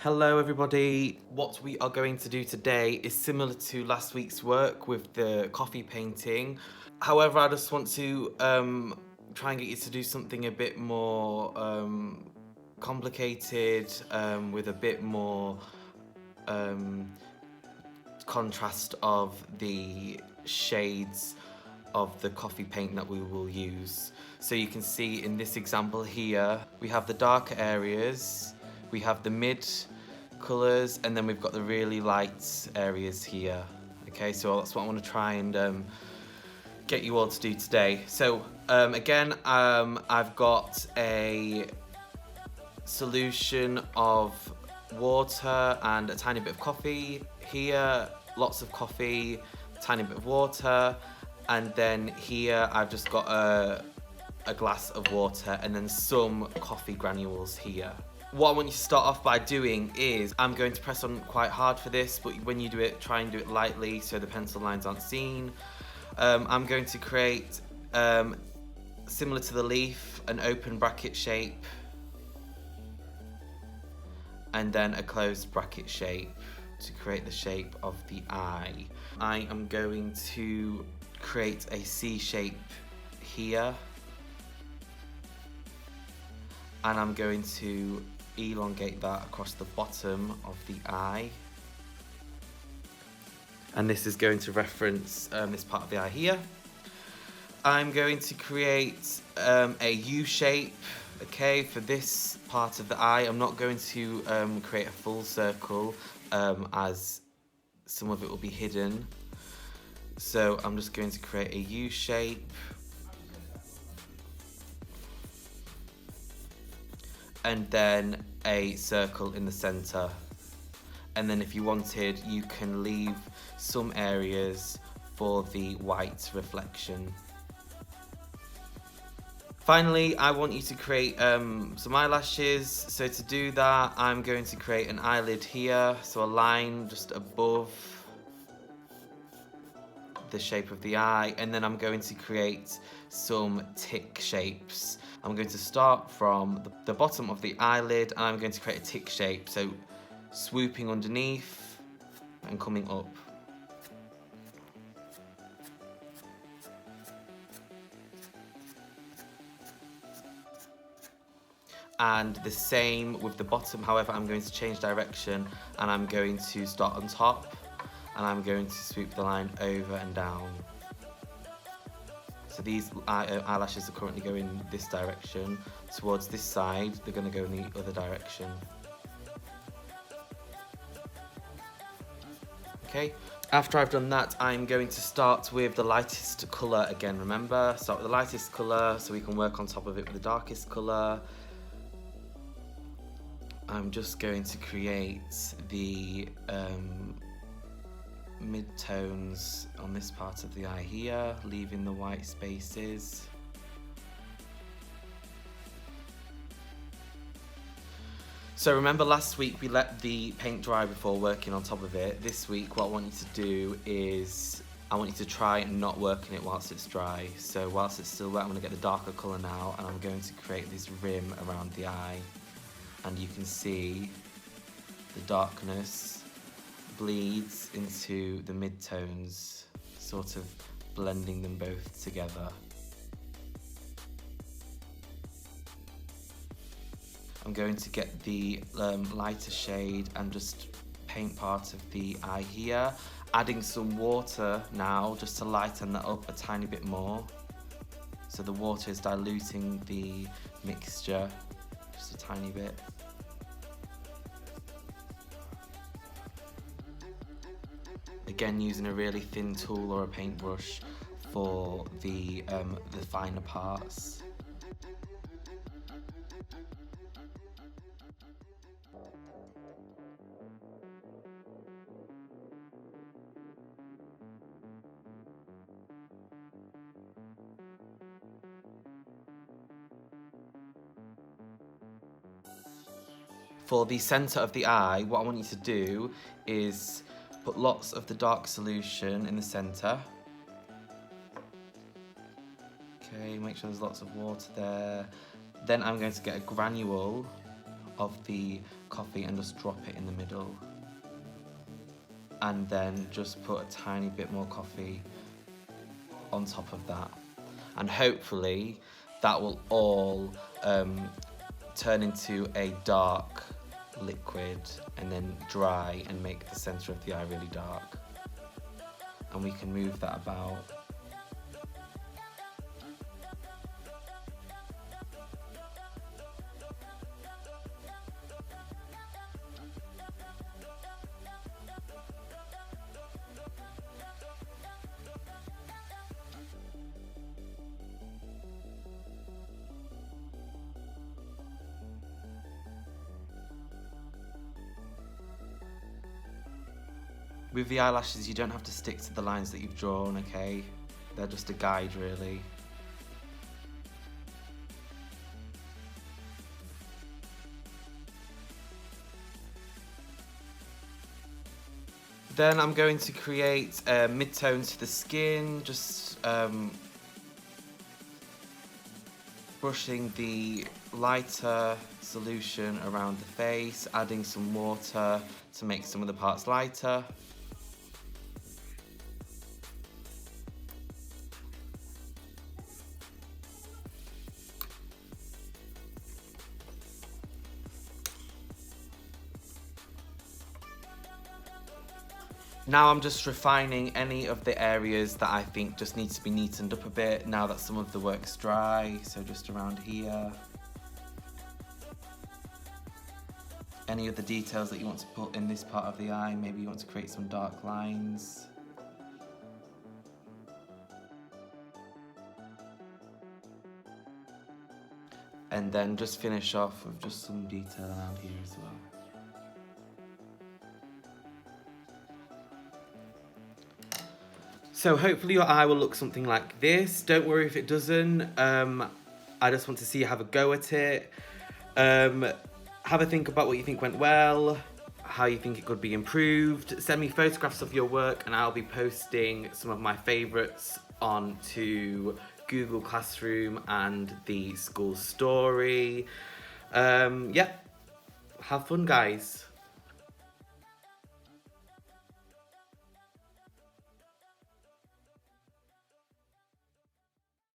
Hello everybody. What we are going to do today is similar to last week's work with the coffee painting. However, I just want to try and get you to do something a bit more complicated, with a bit more contrast of the shades of the coffee paint that we will use. So you can see in this example here, we have the darker areas, we have the mid colours, and then we've got the really light areas here. Okay, so that's what I want to try and get you all to do today. So again, I've got a solution of water and a tiny bit of coffee here, lots of coffee, tiny bit of water, and then here I've just got a glass of water and then some coffee granules here. What I want you to start off by doing is, I'm going to press on quite hard for this, but when you do it, try and do it lightly so the pencil lines aren't seen. I'm going to create, similar to the leaf, an open bracket shape and then a closed bracket shape to create the shape of the eye. I am going to create a C shape here, and I'm going to elongate that across the bottom of the eye, and this is going to reference this part of the eye here. I'm going to create a U shape. Okay, for this part of the eye, I'm not going to create a full circle as some of it will be hidden. So I'm just going to create a U shape. And then a circle in the center. And then if you wanted, you can leave some areas for the white reflection. Finally, I want you to create some eyelashes. So to do that, I'm going to create an eyelid here. So a line just above the shape of the eye. And then I'm going to create some tick shapes. I'm going to start from the bottom of the eyelid and I'm going to create a tick shape. So swooping underneath and coming up. And the same with the bottom. However, I'm going to change direction and I'm going to start on top and I'm going to swoop the line over and down. So these eyelashes are currently going this direction. Towards this side, they're going to go in the other direction. Okay, after I've done that, I'm going to start with the lightest colour again, remember? Start with the lightest colour so we can work on top of it with the darkest colour. I'm just going to create the mid-tones on this part of the eye here, leaving the white spaces. So remember last week we let the paint dry before working on top of it. This week what I want you to do is, I want you to try and not work on it whilst it's dry. So whilst it's still wet, I'm going to get the darker colour now and I'm going to create this rim around the eye. And you can see the darkness bleeds into the mid-tones, sort of blending them both together. I'm going to get the lighter shade and just paint part of the eye here, adding some water now just to lighten that up a tiny bit more. So the water is diluting the mixture just a tiny bit. Again, using a really thin tool or a paintbrush for the finer parts. For the centre of the eye, what I want you to do is put lots of the dark solution in the centre. Okay, make sure there's lots of water there. Then I'm going to get a granule of the coffee and just drop it in the middle. And then just put a tiny bit more coffee on top of that. And hopefully that will all turn into a dark liquid and then dry and make the center of the eye really dark. And we can move that about. With the eyelashes, you don't have to stick to the lines that you've drawn, okay? They're just a guide, really. Then I'm going to create mid-tones to the skin, just brushing the lighter solution around the face, adding some water to make some of the parts lighter. Now I'm just refining any of the areas that I think just need to be neatened up a bit now that some of the work's dry, so just around here. Any of the details that you want to put in this part of the eye, maybe you want to create some dark lines. And then just finish off with just some detail around here as well. So hopefully your eye will look something like this. Don't worry if it doesn't. I just want to see you have a go at it. Have a think about what you think went well, how you think it could be improved. Send me photographs of your work and I'll be posting some of my favourites onto Google Classroom and the school story. Yeah, have fun, guys.